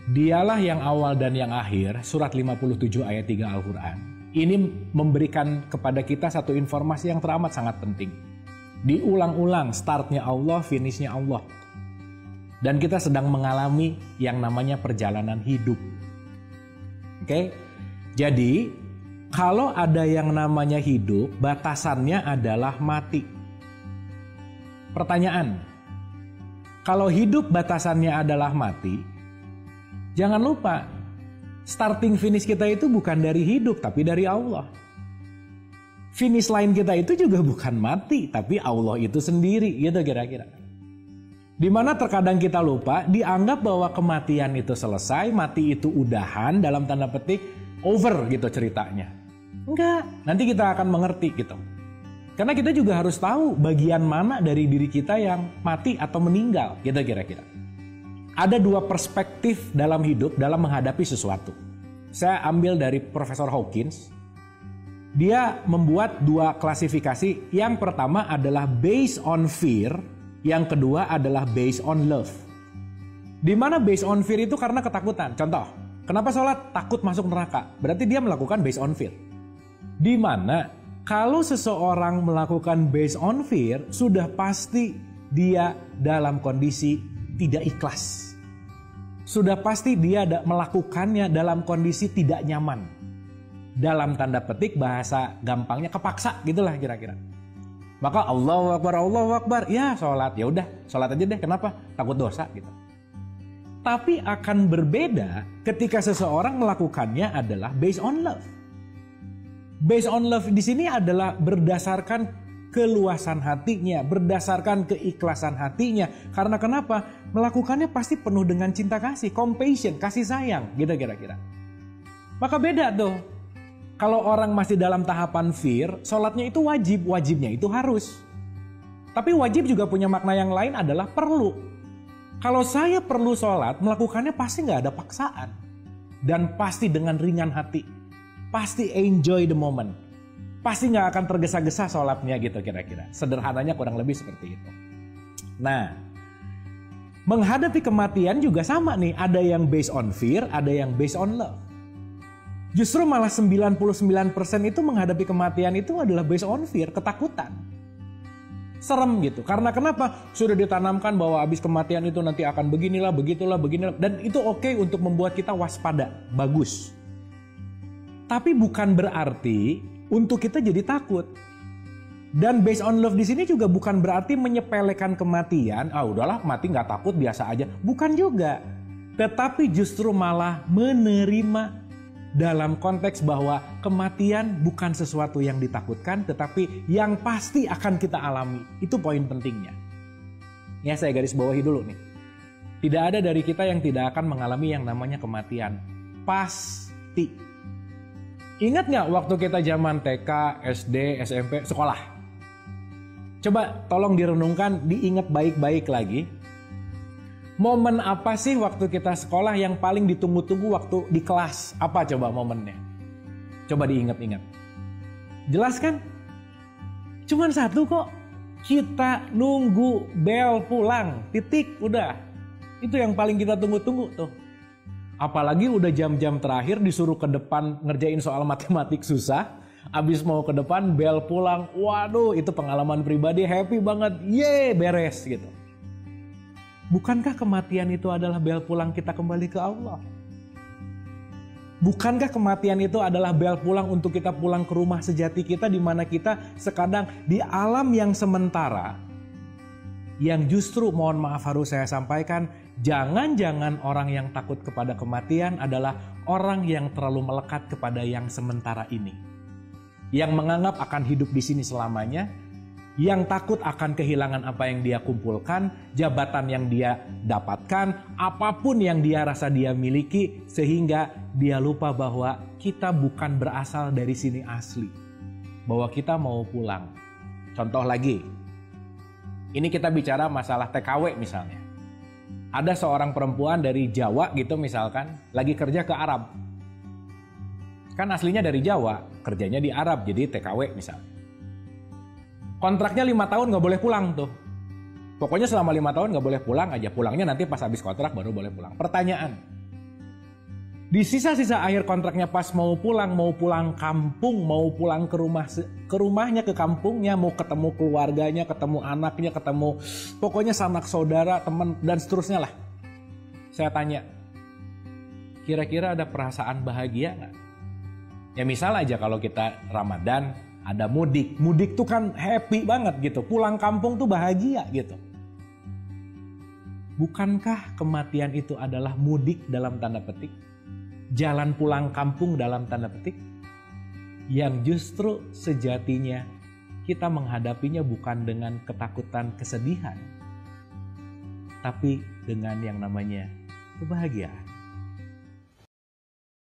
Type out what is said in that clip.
Dialah yang awal dan yang akhir, surat 57 ayat 3 Al-Quran. Ini memberikan kepada kita satu informasi yang teramat sangat penting. Diulang-ulang, startnya Allah, finishnya Allah. Dan kita sedang mengalami yang namanya perjalanan hidup. Oke? Jadi, kalau ada yang namanya hidup, batasannya adalah mati. Pertanyaan, kalau hidup batasannya adalah mati, jangan lupa, starting finish kita itu bukan dari hidup, tapi dari Allah. Finish line kita itu juga bukan mati, tapi Allah itu sendiri, gitu kira-kira. Dimana terkadang kita lupa, dianggap bahwa kematian itu selesai, mati itu udahan, dalam tanda petik, over gitu ceritanya. Enggak, nanti kita akan mengerti gitu. Karena kita juga harus tahu bagian mana dari diri kita yang mati atau meninggal, gitu kira-kira. Ada dua perspektif dalam hidup dalam menghadapi sesuatu. Saya ambil dari Profesor Hawkins. Dia membuat dua klasifikasi. Yang pertama adalah based on fear, yang kedua adalah based on love. Di mana based on fear itu karena ketakutan. Contoh, kenapa sholat takut masuk neraka? Berarti dia melakukan based on fear. Di mana kalau seseorang melakukan based on fear, sudah pasti dia dalam kondisi tidak ikhlas. Sudah pasti dia melakukannya dalam kondisi tidak nyaman. Dalam tanda petik bahasa gampangnya kepaksa gitulah kira-kira. Maka Allahu Akbar, ya sholat. Ya udah, sholat aja deh. Kenapa? Takut dosa gitu. Tapi akan berbeda ketika seseorang melakukannya adalah based on love. Based on love di sini adalah berdasarkan keluasan hatinya, berdasarkan keikhlasan hatinya. Karena kenapa? Melakukannya pasti penuh dengan cinta kasih, compassion, kasih sayang, gitu kira-kira. Maka beda tuh. Kalau orang masih dalam tahapan fear, sholatnya itu wajib, wajibnya itu harus. Tapi wajib juga punya makna yang lain adalah perlu. Kalau saya perlu sholat, melakukannya pasti nggak ada paksaan. Dan pasti dengan ringan hati. Pasti enjoy the moment. Pasti nggak akan tergesa-gesa sholatnya gitu kira-kira. Sederhananya kurang lebih seperti itu. Nah, menghadapi kematian juga sama nih. Ada yang based on fear, ada yang based on love. Justru malah 99% itu menghadapi kematian itu adalah based on fear, ketakutan. Serem gitu. Karena kenapa? Sudah ditanamkan bahwa habis kematian itu nanti akan beginilah, begitulah, beginilah. Dan itu oke untuk membuat kita waspada. Bagus. Tapi bukan berarti untuk kita jadi takut. Dan based on love di sini juga bukan berarti menyepelekan kematian. Ah udahlah mati nggak takut biasa aja. Bukan juga. Tetapi justru malah menerima dalam konteks bahwa kematian bukan sesuatu yang ditakutkan, tetapi yang pasti akan kita alami. Itu poin pentingnya. Ya saya garis bawahi dulu nih. Tidak ada dari kita yang tidak akan mengalami yang namanya kematian. Pasti. Ingat nggak waktu kita zaman TK, SD, SMP, sekolah? Coba tolong direnungkan, diingat baik-baik lagi. Momen apa sih waktu kita sekolah yang paling ditunggu-tunggu waktu di kelas? Apa coba momennya? Coba diingat-ingat. Jelas kan? Cuman satu kok. Kita nunggu bel pulang. Titik, udah. Itu yang paling kita tunggu-tunggu tuh. Apalagi udah jam-jam terakhir disuruh ke depan ngerjain soal matematik susah. Abis mau ke depan bel pulang. Waduh itu pengalaman pribadi happy banget. Yeay beres gitu. Bukankah kematian itu adalah bel pulang kita kembali ke Allah? Bukankah kematian itu adalah bel pulang untuk kita pulang ke rumah sejati kita, di mana kita sekadang di alam yang sementara. Yang justru mohon maaf harus saya sampaikan, jangan-jangan orang yang takut kepada kematian adalah orang yang terlalu melekat kepada yang sementara ini. Yang menganggap akan hidup di sini selamanya, yang takut akan kehilangan apa yang dia kumpulkan, jabatan yang dia dapatkan, apapun yang dia rasa dia miliki, sehingga dia lupa bahwa kita bukan berasal dari sini asli. Bahwa kita mau pulang. Contoh lagi, ini kita bicara masalah TKW misalnya. Ada seorang perempuan dari Jawa gitu misalkan, lagi kerja ke Arab. Kan aslinya dari Jawa, kerjanya di Arab, jadi TKW misalnya. Kontraknya 5 tahun gak boleh pulang tuh. Pokoknya selama 5 tahun gak boleh pulang aja. Pulangnya nanti pas habis kontrak baru boleh pulang. Pertanyaan, Di sisa-sisa akhir kontraknya pas mau pulang kampung, mau pulang ke rumahnya, ke kampungnya, mau ketemu keluarganya, ketemu anaknya, ketemu pokoknya sanak saudara, teman dan seterusnya lah. Saya tanya, kira-kira ada perasaan bahagia nggak? Ya misal aja kalau kita Ramadan ada mudik. Mudik tuh kan happy banget gitu. Pulang kampung tuh bahagia gitu. Bukankah kematian itu adalah mudik dalam tanda petik? Jalan pulang kampung dalam tanda petik? Yang justru sejatinya kita menghadapinya bukan dengan ketakutan, kesedihan, tapi dengan yang namanya kebahagiaan.